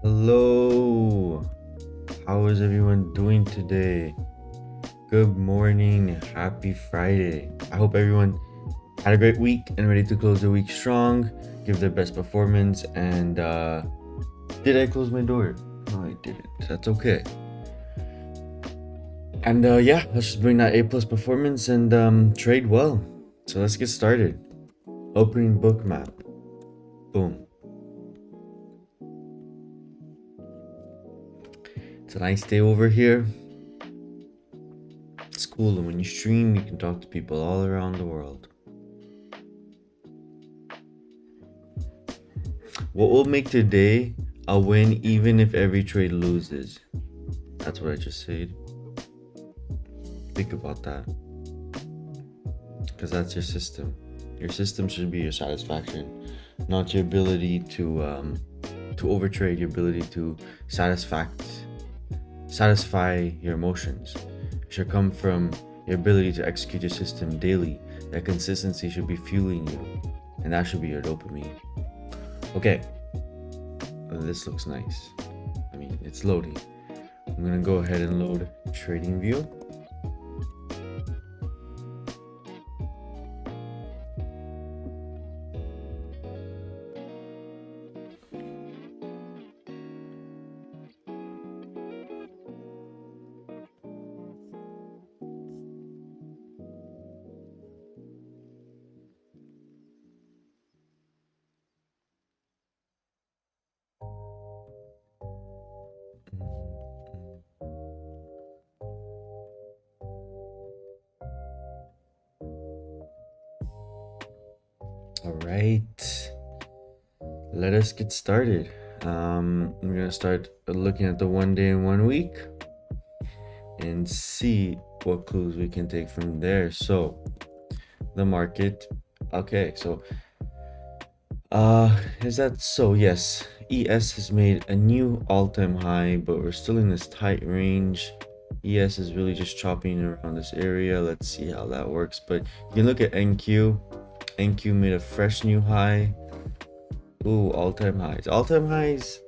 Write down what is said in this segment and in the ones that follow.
Hello, how is everyone doing today? Good morning, happy Friday. I hope everyone had a great week and ready to close the week strong, give their best performance. And did I close my door? No, I didn't. That's okay. And yeah, let's just bring that A+ performance and trade well. So let's get started. Opening book map. Boom. It's a nice day over here. It's cool, and when you stream, you can talk to people all around the world. What will make today a win even if every trade loses? That's what I just said. Think about that. Because that's your system. Your system should be your satisfaction, not your ability to overtrade, your ability to satisfy your emotions. It should come from your ability to execute your system daily. That consistency should be fueling you, and that should be your dopamine. Okay, this looks nice. I mean, it's loading. I'm gonna go ahead and load trading view. All right, let us get started. I'm gonna start looking at the 1 day and 1 week and see what clues we can take from there. So the market, okay, so is that so? Yes, ES has made a new all-time high, but we're still in this tight range. ES is really just chopping around this area. Let's see how that works. But you can look at NQ. NQ made a fresh new high. Ooh, all-time highs. All-time highs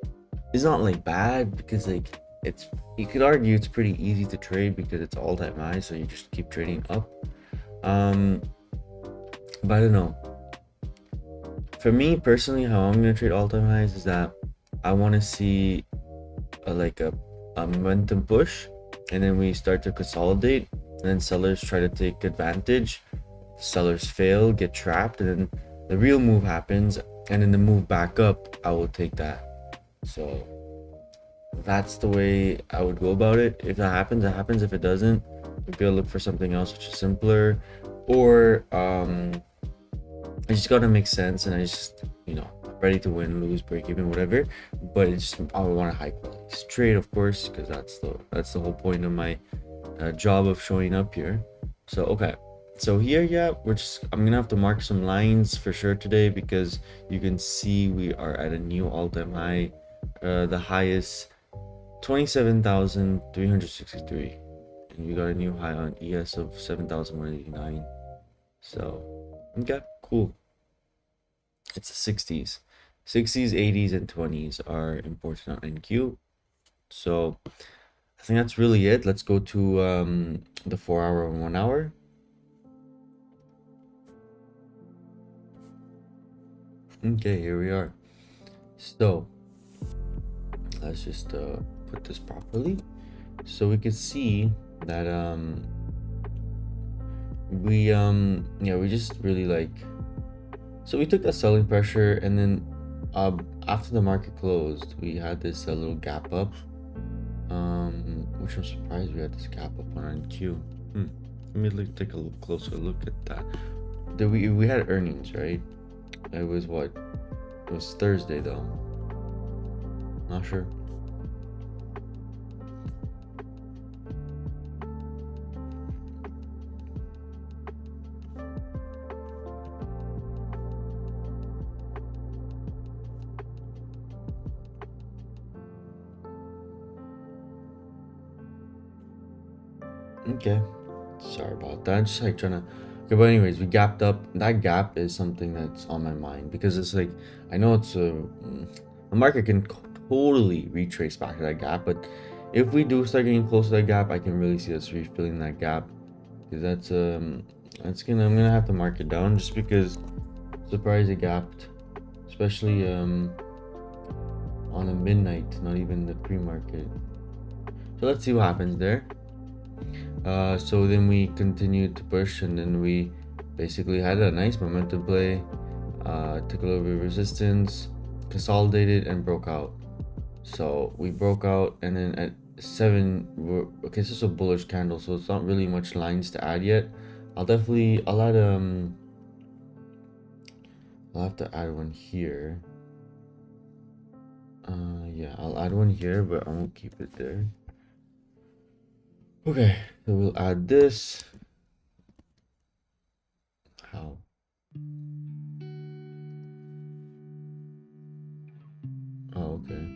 is not like bad because like it's, you could argue it's pretty easy to trade because it's all-time high, so you just keep trading up. But I don't know. For me personally, how I'm gonna trade all-time highs is that I want to see a momentum push, and then we start to consolidate, and then sellers try to take advantage. Sellers fail, get trapped, and then the real move happens, and then the move back up, I will take that. So that's the way I would go about it. If that happens, it happens. If it doesn't, maybe I'll look for something else which is simpler, or it just gotta make sense, and I just, ready to win, lose, break even, whatever. But it's just, I want a high quality trade, of course, because that's the whole point of my job of showing up here. So okay, so here, yeah, I'm gonna have to mark some lines for sure today, because you can see we are at a new all-time high. The highest 27,363, and we got a new high on ES of 7,189. So okay, cool. It's the 60s. 60s, 80s, and 20s are important on NQ. So I think that's really it. Let's go to the 4-hour and 1 hour. Okay, here we are. So let's just put this properly so we can see that we just really like, so we took that selling pressure, and then after the market closed, we had this little gap up, which I'm surprised we had this gap up on NQ. Let me take a closer look at that. We had earnings, right? It was what? It was Thursday though. Not sure. Okay, sorry about that. Just like trying to. Okay, but anyways, we gapped up. That gap is something that's on my mind, because it's like, I know it's the market can totally retrace back to that gap. But if we do start getting close to that gap, I can really see us refilling that gap, because that's gonna, I'm gonna have to mark it down, just because surprise it gapped, especially on a midnight, not even the pre-market. So let's see what happens there. So then we continued to push, and then we basically had a nice momentum play. Took a little bit of resistance, consolidated, and broke out. So we broke out, and then at 7, okay, this is a bullish candle, so it's not really much lines to add yet. I'll have to add one here. Yeah, I'll add one here, but I won't keep it there. Okay, so we'll add this. How? Oh, okay.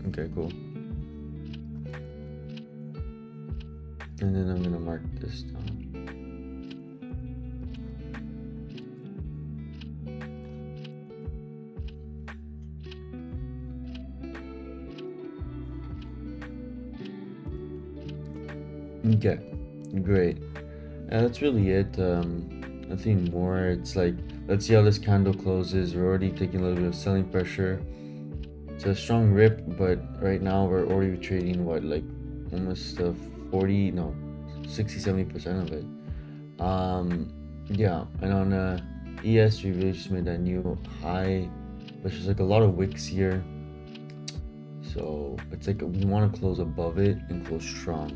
Okay, cool. And then I'm gonna mark this down. Okay, great. That's really it. Nothing more. It's like, let's see how this candle closes. We're already taking a little bit of selling pressure. It's a strong rip, but right now we're already trading what, like almost 40, no, 60-70% of it. Yeah, and on ES we really just made that new high, which is like a lot of wicks here. So it's like we want to close above it and close strong.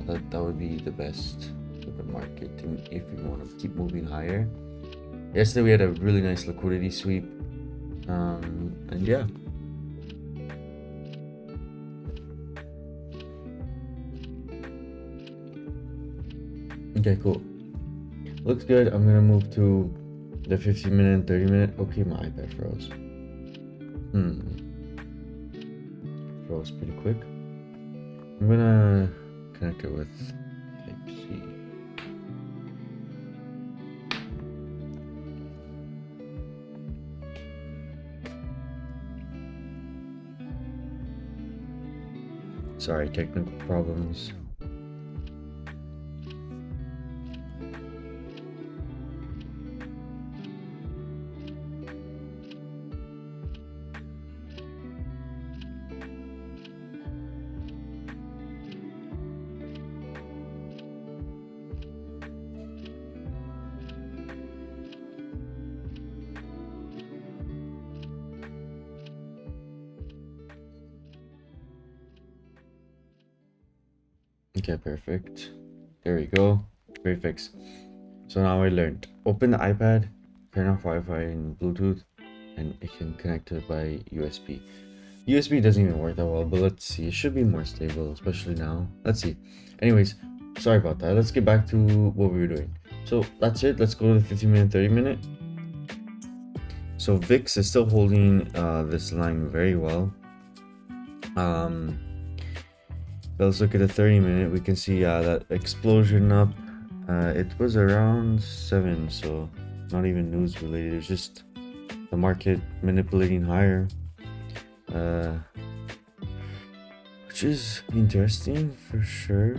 That would be the best for the market if we want to keep moving higher. Yesterday we had a really nice liquidity sweep, and yeah. Okay, cool. Looks good. I'm gonna move to the 15-minute and 30-minute. Okay, my iPad froze. Froze pretty quick. I'm gonna connect it with Type-C. Sorry, technical problems. Okay, perfect. There we go. Great fix. So now I learned. Open the iPad, turn off Wi-Fi and Bluetooth, and it can connect to it by USB. USB doesn't even work that well, but let's see. It should be more stable, especially now. Let's see. Anyways, sorry about that. Let's get back to what we were doing. So that's it. Let's go to the 15-minute, 30-minute. So VIX is still holding this line very well. Let's look at the 30-minute. We can see that explosion up. It was around 7, so not even news related. It's just the market manipulating higher, which is interesting for sure.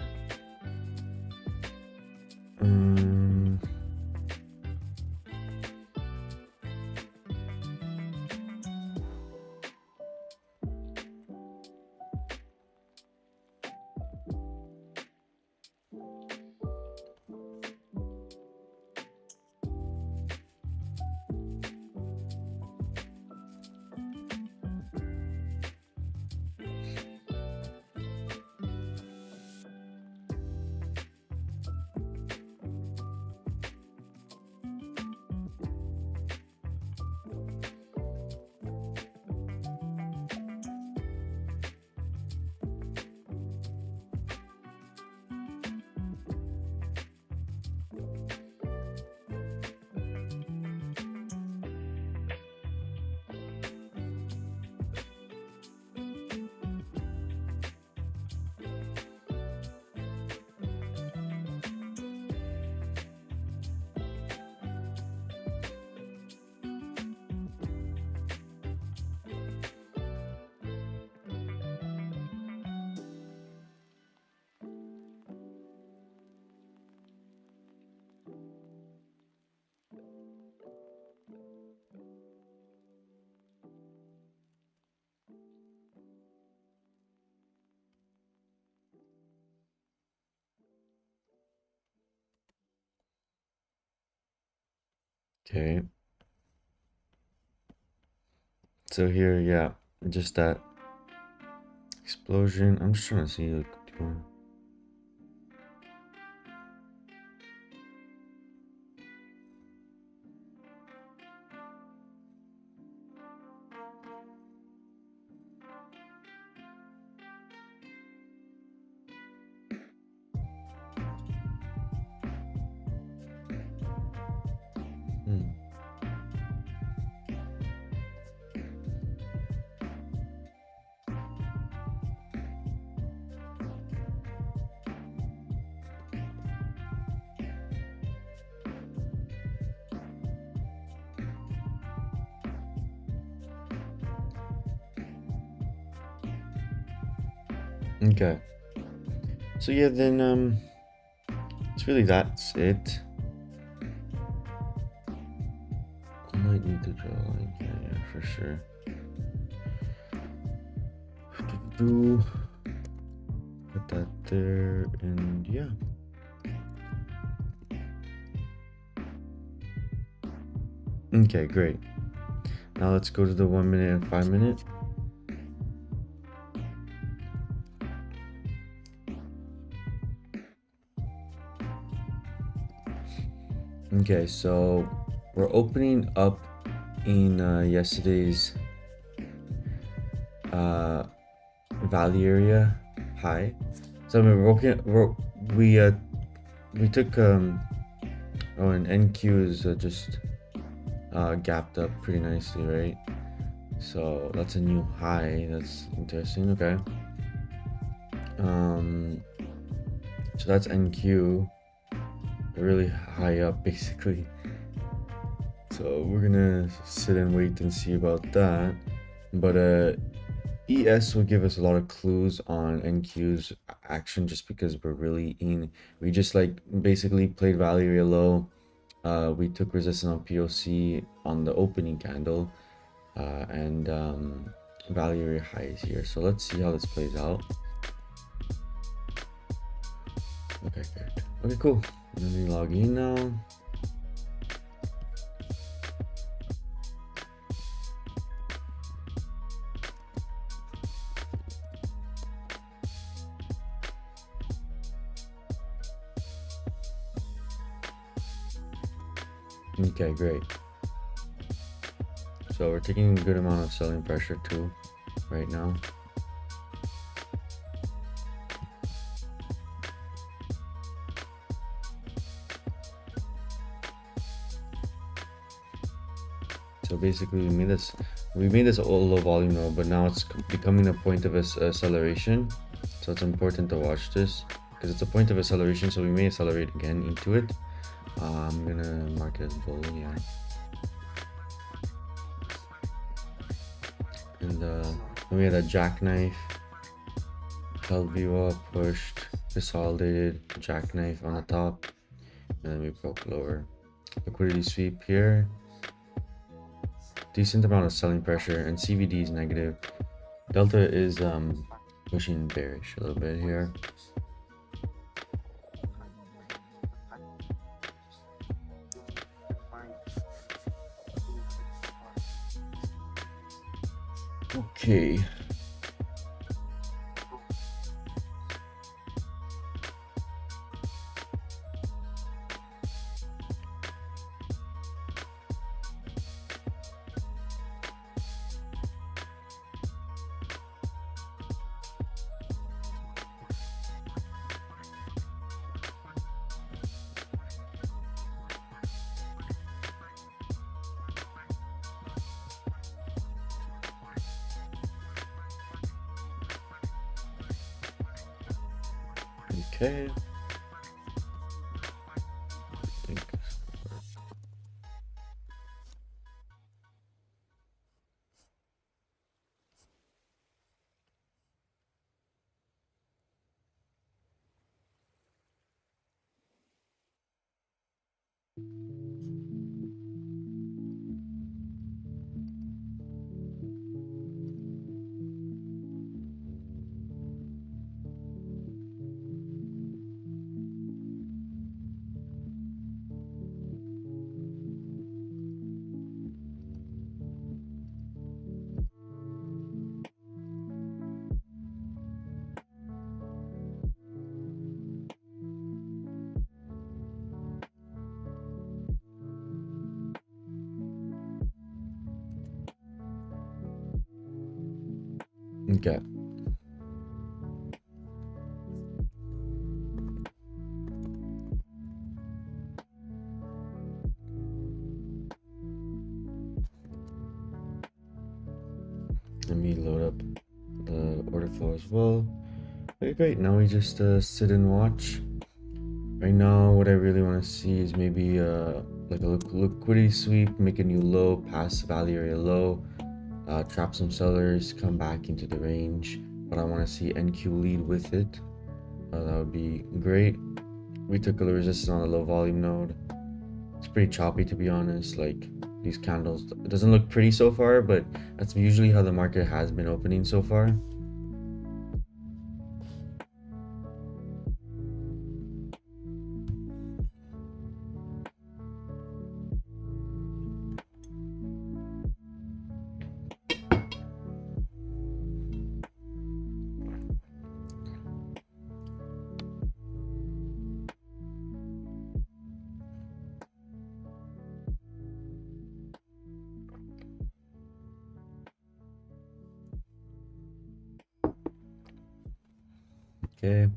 Okay. So here, yeah, just that explosion. I'm just trying to see. Like, hmm. Okay. So yeah, then it's really that's it. I might need to draw a line here, yeah, for sure. Do put that there, and yeah. Okay, great. Now let's go to the 1 minute and 5 minute. Okay, so we're opening up in yesterday's uh, valley area high. So I mean, we took oh, and NQ is just gapped up pretty nicely, right? So that's a new high. That's interesting. Okay. Um, so that's NQ, really high up basically. So we're gonna sit and wait and see about that. But ES will give us a lot of clues on NQ's action just because we're really in. We just like basically played Valeria low. We took resistance on POC on the opening candle, and Valeria high is here. So let's see how this plays out. Okay, good. Okay, cool. Let me log in now. Okay, great. So we're taking a good amount of selling pressure too right now. So basically we made this all low volume now, but now it's becoming a point of acceleration. So it's important to watch this because it's a point of acceleration. So we may accelerate again into it. I'm gonna mark it as bull, yeah. And we had a jackknife, held view up, pushed, consolidated, jackknife on the top, and then we broke lower. Liquidity sweep here. Decent amount of selling pressure, and CVD is negative. Delta is pushing bearish a little bit here. Okay. Okay. Okay. Let me load up the order flow as well. Okay, great. Now we just sit and watch. Right now, what I really want to see is maybe like a liquidity sweep, make a new low, pass value area low, trap some sellers, come back into the range. But I want to see NQ lead with it. That would be great. We took a resistance on the low volume node. It's pretty choppy, to be honest. Like these candles, it doesn't look pretty so far, but that's usually how the market has been opening so far. Okay.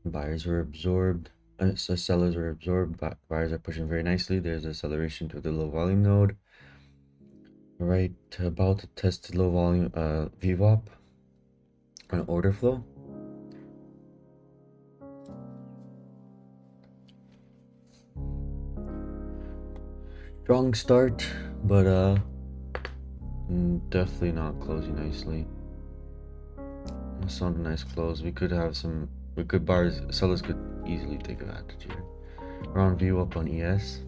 Buyers were absorbed. So sellers were absorbed. Buyers are pushing very nicely. There's acceleration to the low volume node. All right, about to test the low volume VWAP on order flow. Strong start, but definitely not closing nicely. That's not a nice close. We could have some. We could buyers, sellers could easily take advantage here. We're on VWAP on ES.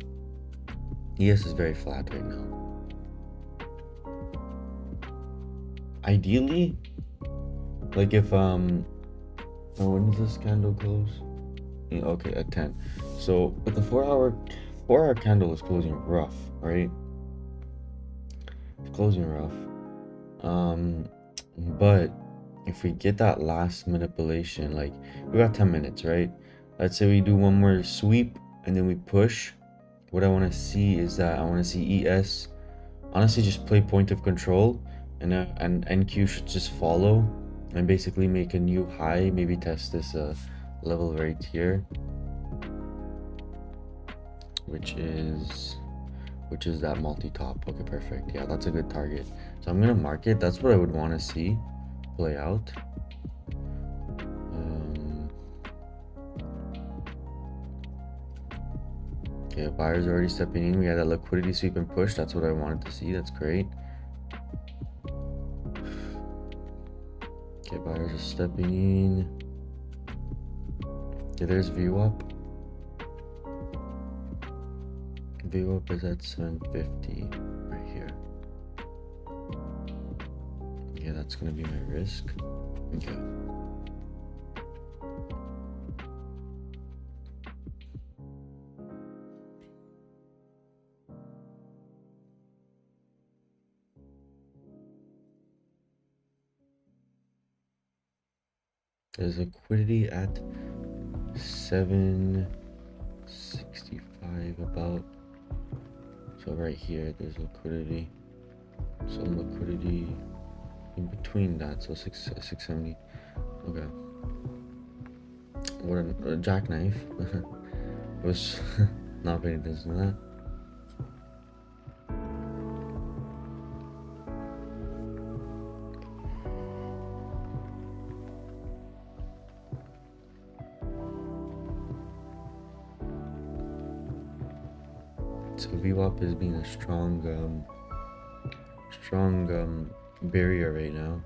ES is very flat right now. Ideally, like if when does this candle close? Yeah, okay, at 10. So but the 4 hour candle is closing rough, right? It's closing rough. But if we get that last manipulation, like we got 10 minutes, right? Let's say we do one more sweep and then we push. What I want to see is that I want to see ES honestly just play point of control, and NQ should just follow and basically make a new high, maybe test this level right here, which is that multi-top. Okay, perfect. Yeah, that's a good target. So I'm gonna mark it. That's what I would want to see play out. Okay, buyers are already stepping in. We had that liquidity sweep and push. That's what I wanted to see. That's great. Okay, buyers are stepping in. Okay, there's VWAP. VWAP is at 750 right here. Yeah, that's gonna be my risk. Okay. There's liquidity at 765 about. So right here, there's liquidity. Some liquidity in between that. So 670. Okay. What a jackknife. Was not paying attention to that. So VWAP is being a strong barrier right now.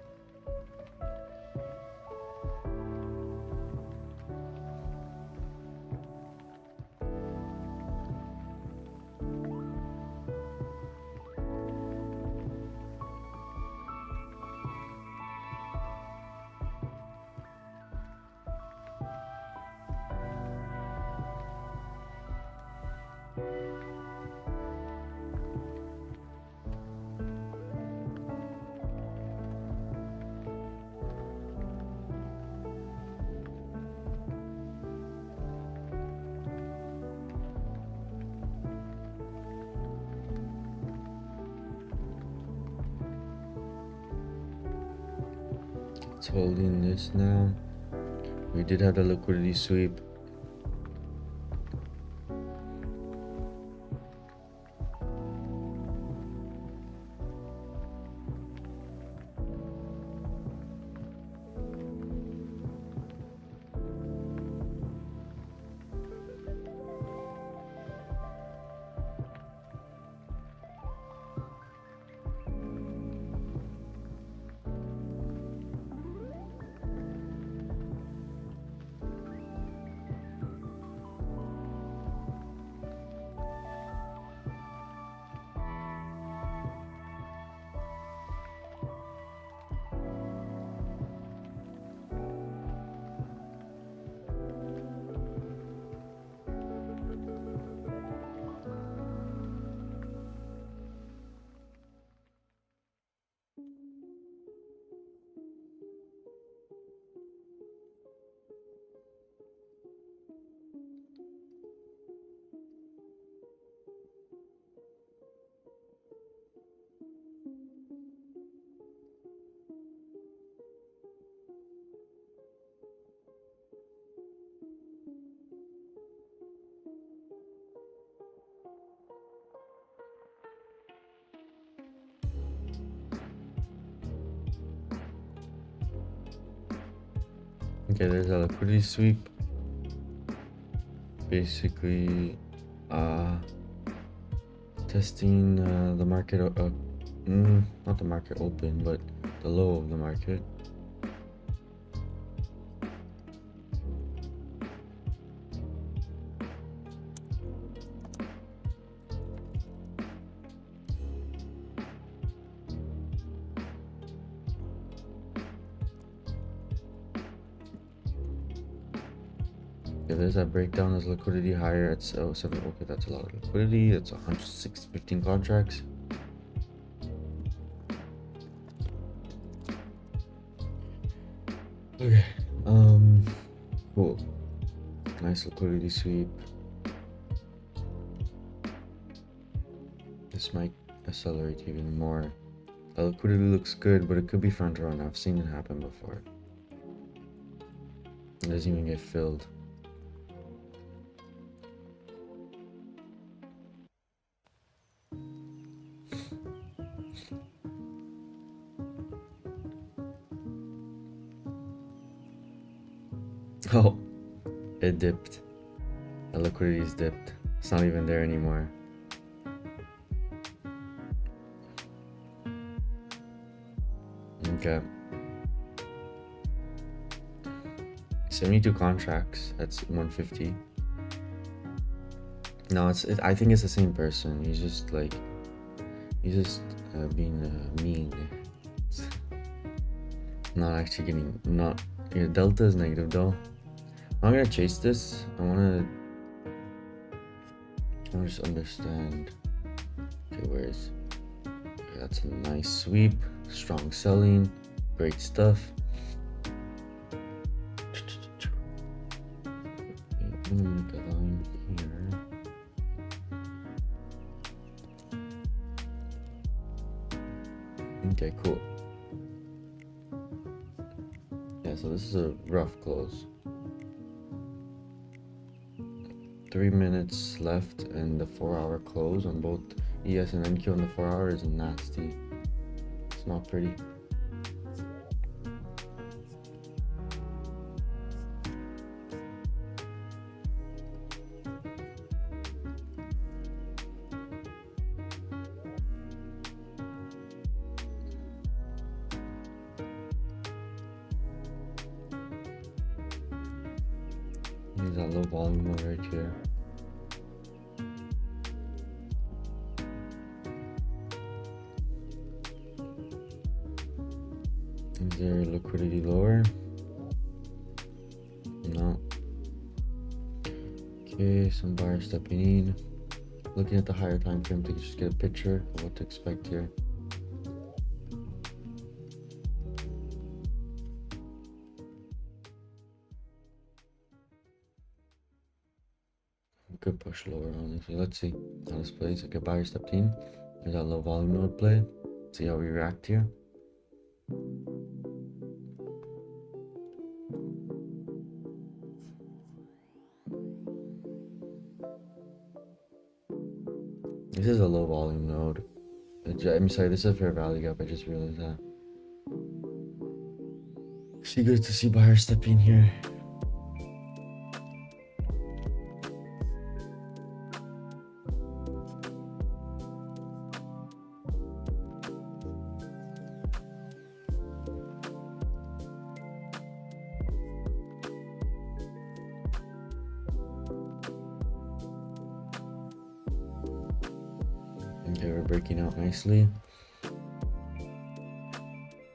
It's holding this now. We did have the liquidity sweep. Okay, there's a liquidity sweep. Basically, testing the market, not the market open, but the low of the market. Okay, there's that breakdown. There's liquidity higher at 7. Okay, that's a lot of liquidity. That's 115 contracts. Okay, cool. Nice liquidity sweep. This might accelerate even more. The liquidity looks good, but it could be front run. I've seen it happen before. It doesn't even get filled. Oh, it dipped. The liquidity is dipped. It's not even there anymore. Okay. 72 contracts. That's 150. No, I think it's the same person. He's just being mean. It's not actually getting delta is negative though. I'm gonna chase this. I wanna just understand. Okay, where's that's a nice sweep, strong selling, great stuff. I'm gonna make a line here. Okay, cool. Yeah, so this is a rough close. 3 minutes left, and the 4-hour close on both ES and NQ on the 4-hour is nasty. It's not pretty. Use that low volume mode right here. Is there liquidity lower? No. Okay, some buyers stepping in. Looking at the higher time frame to just get a picture of what to expect here. Good push lower on this. So let's see how this plays. Okay, buyer stepped in. There's that low volume mode play. See how we react here. This is a low volume node. I'm sorry, this is a fair value gap. I just realized that. See, good to see buyers step in here. Okay, we're breaking out nicely.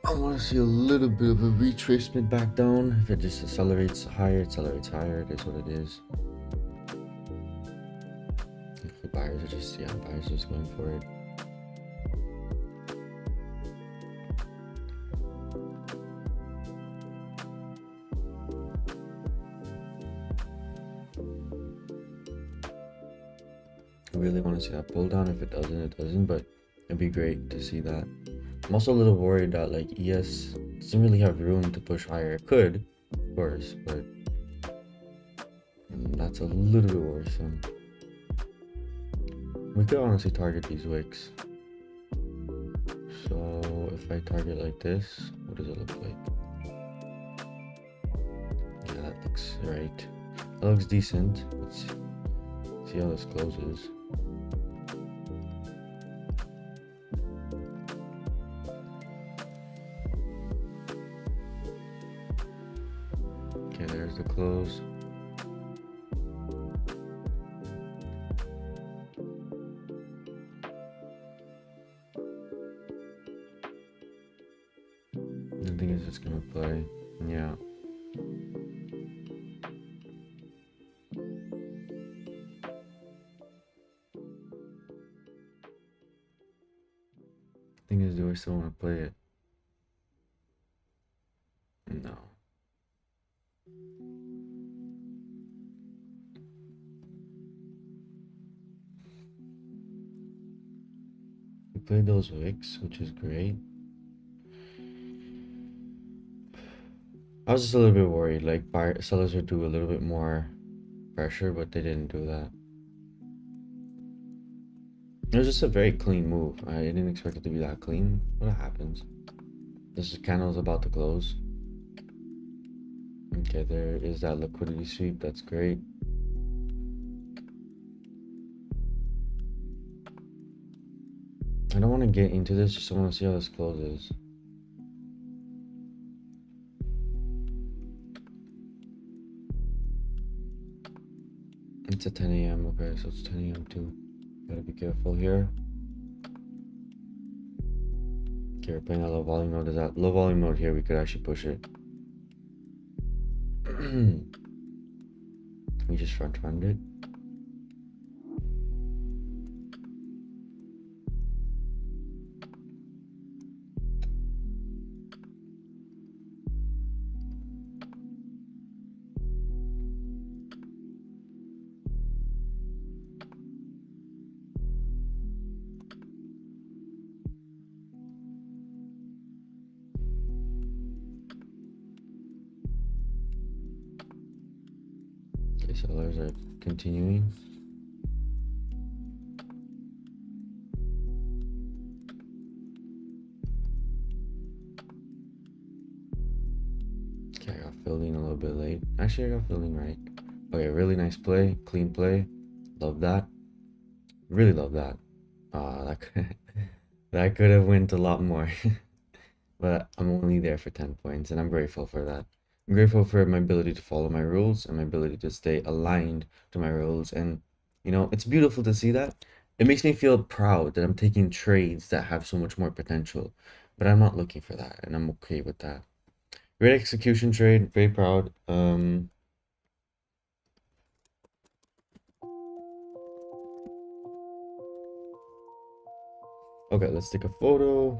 I want to see a little bit of a retracement back down. If it just accelerates higher, it accelerates higher. It is what it is. If the buyers are just, buyers are just going for it. I really want to see that pull down. If it doesn't, it doesn't, but it'd be great to see that. I'm also a little worried that like ES doesn't really have room to push higher. It could, of course, but that's a little bit worrisome. We could honestly target these wicks. So if I target like this, what does it look like? Yeah, that looks right. That looks decent. Let's see how this closes. Okay, there's the close. I think it's just gonna play. Yeah. Thing is, do I still want to play it? No. We played those wicks, which is great. I was just a little bit worried, like sellers would do a little bit more pressure, but they didn't do that. It was just a very clean move. I didn't expect it to be that clean. What happens? This candle is about to close. Okay, there is that liquidity sweep. That's great. I don't want to get into this, just want to see how this closes. It's at 10 a.m. Okay, so it's 10 a.m. too. Gotta be careful here. Okay, we're playing a low volume mode. Is that low volume mode here? We could actually push it. We just front runned it. Okay, sellers are continuing. Okay, I got filled in a little bit late. Actually, I got filled in right. Okay, really nice play, clean play. Love that. Really love that. That could have went a lot more. But I'm only there for 10 points, and I'm grateful for that. I'm grateful for my ability to follow my rules and my ability to stay aligned to my rules. And, it's beautiful to see that. It makes me feel proud that I'm taking trades that have so much more potential. But I'm not looking for that, and I'm okay with that. Great execution trade, very proud. Okay, let's take a photo.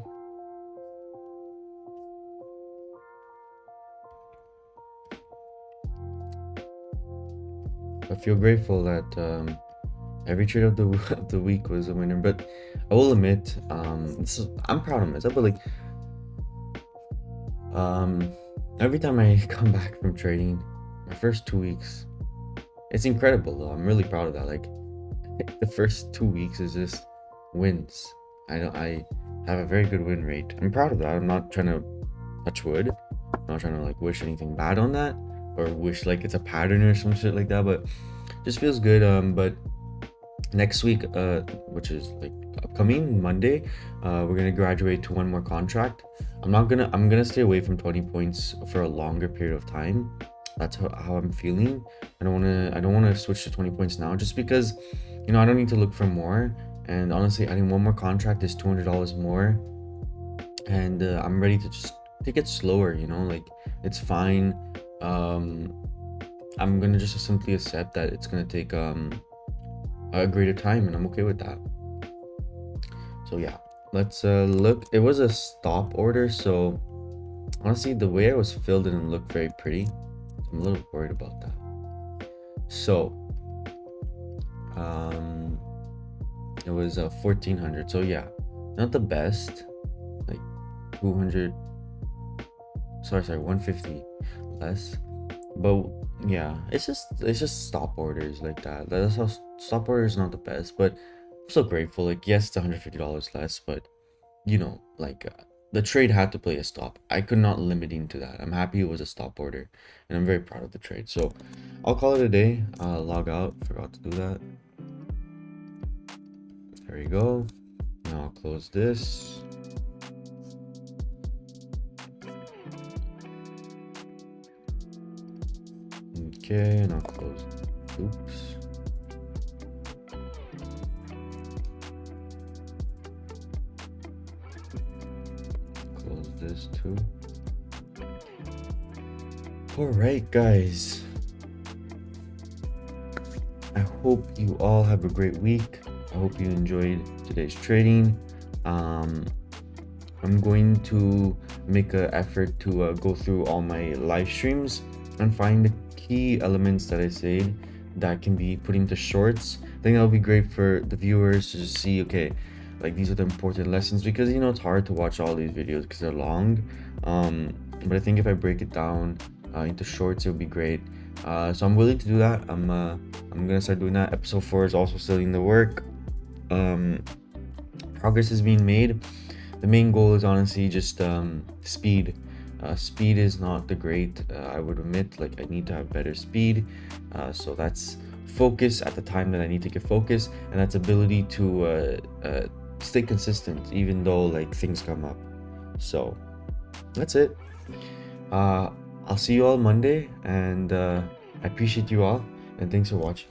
I feel grateful that every trade of the week was a winner. But I will admit, I'm proud of myself. But like, every time I come back from trading, my first 2 weeks, it's incredible though. I'm really proud of that. Like, the first 2 weeks is just wins. I have a very good win rate. I'm proud of that. I'm not trying to touch wood. I'm not trying to like wish anything bad on that or wish like it's a pattern or some shit like that, but just feels good. But next week, which is like upcoming Monday, we're gonna graduate to one more contract. I'm gonna stay away from 20 points for a longer period of time. That's how I'm feeling. I don't wanna switch to 20 points now just because, I don't need to look for more. And honestly, I think one more contract is $200 more, and I'm ready to just take it slower. Like it's fine. Um, I'm gonna just simply accept that it's gonna take a greater time, and I'm okay with that. So yeah, let's look. It was a stop order, so honestly, the way I was filled didn't look very pretty. I'm a little worried about that. So um, it was 1400. So yeah, not the best. Like 200. Sorry, 150 less. But yeah, it's just stop orders like that. That's how stop orders not the best, but I'm so grateful. Like yes, it's $150 less, but like the trade had to play a stop. I could not limit into that. I'm happy it was a stop order, and I'm very proud of the trade. So I'll call it a day. Log out. Forgot to do that. There you go. Now I'll close this. Okay, and I'll close. Oops. Close this too. Alright, guys. I hope you all have a great week. I hope you enjoyed today's trading. I'm going to make an effort to go through all my live streams and find the key elements that I said that can be put into shorts. I think that'll be great for the viewers to just see, okay, like these are the important lessons, because it's hard to watch all these videos because they're long. But I think if I break it down into shorts, it would be great. So I'm willing to do that. I'm gonna start doing that. Episode 4 is also still in the work. Progress is being made. The main goal is honestly just speed. Speed is not the great. I would admit, like I need to have better speed. So that's focus at the time that I need to get focus, and that's ability to stay consistent even though like things come up. So that's it. I'll see you all Monday, and I appreciate you all, and thanks for watching.